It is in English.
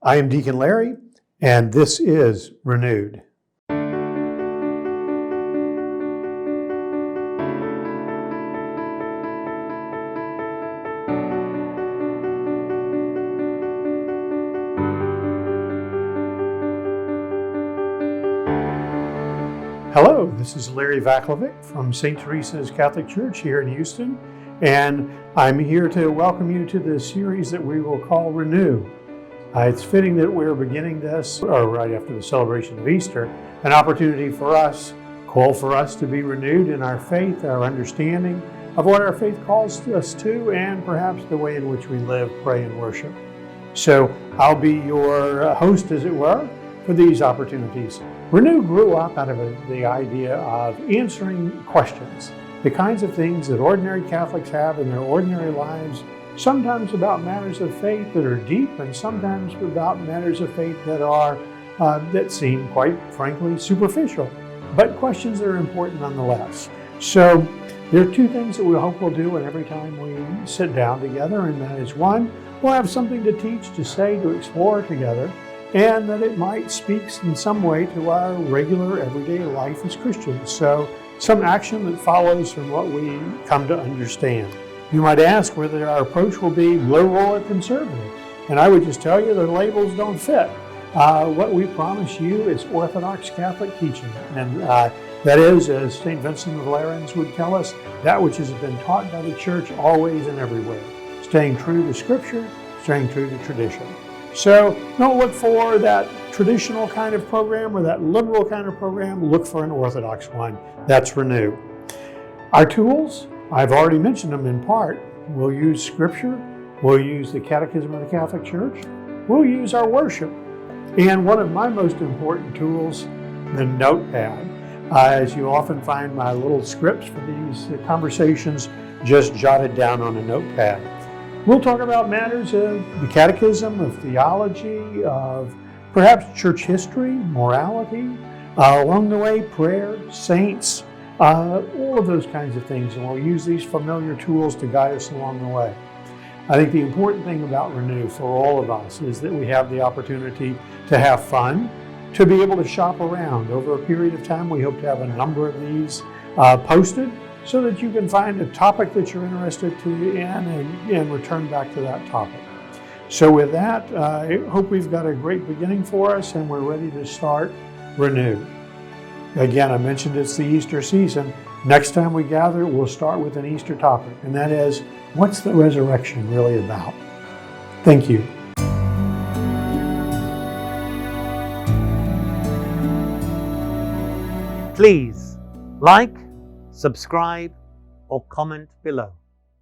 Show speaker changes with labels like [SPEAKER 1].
[SPEAKER 1] I am Deacon Larry, and this is Renewed. Hello, this is Larry Vaclavik from St. Teresa's Catholic Church here in Houston, and I'm here to welcome you to this series that we will call Renew. It's fitting that we're beginning this, or right after the celebration of Easter, an opportunity for us, call for us to be renewed in our faith, our understanding of what our faith calls us to, and perhaps the way in which we live, pray, and worship. So I'll be your host, as it were, for these opportunities. Renew grew up out of the idea of answering questions, the kinds of things that ordinary Catholics have in their ordinary lives, sometimes about matters of faith that are deep, and sometimes about matters of faith that seem, quite frankly, superficial, but questions that are important nonetheless. So there are two things that we hope we'll do every time we sit down together, and that is, one, we'll have something to teach, to say, to explore together, and that it might speak in some way to our regular everyday life as Christians. So some action that follows from what we come to understand. You might ask whether our approach will be liberal or conservative, and I would just tell you the labels don't fit. What we promise you is Orthodox Catholic teaching, and that is, as St. Vincent of Lerins would tell us, that which has been taught by the Church always and everywhere, staying true to Scripture, staying true to tradition. So don't look for that traditional kind of program or that liberal kind of program. Look for an Orthodox one. That's Renew. Our tools, I've already mentioned them in part. We'll use Scripture. We'll use the Catechism of the Catholic Church. We'll use our worship. And one of my most important tools, the notepad. As you often find my little scripts for these conversations just jotted down on a notepad. We'll talk about matters of the Catechism, of theology, of perhaps church history, morality, along the way, prayer, saints, all of those kinds of things. And we'll use these familiar tools to guide us along the way. I think the important thing about Renew for all of us is that we have the opportunity to have fun, to be able to shop around. Over a period of time, we hope to have a number of these posted, so that you can find a topic that you're interested in and return back to that topic. So with that, I hope we've got a great beginning for us and we're ready to start Renew. Again, I mentioned it's the Easter season. Next time we gather, we'll start with an Easter topic, and that is, what's the resurrection really about? Thank you.
[SPEAKER 2] Please like, subscribe, or comment below.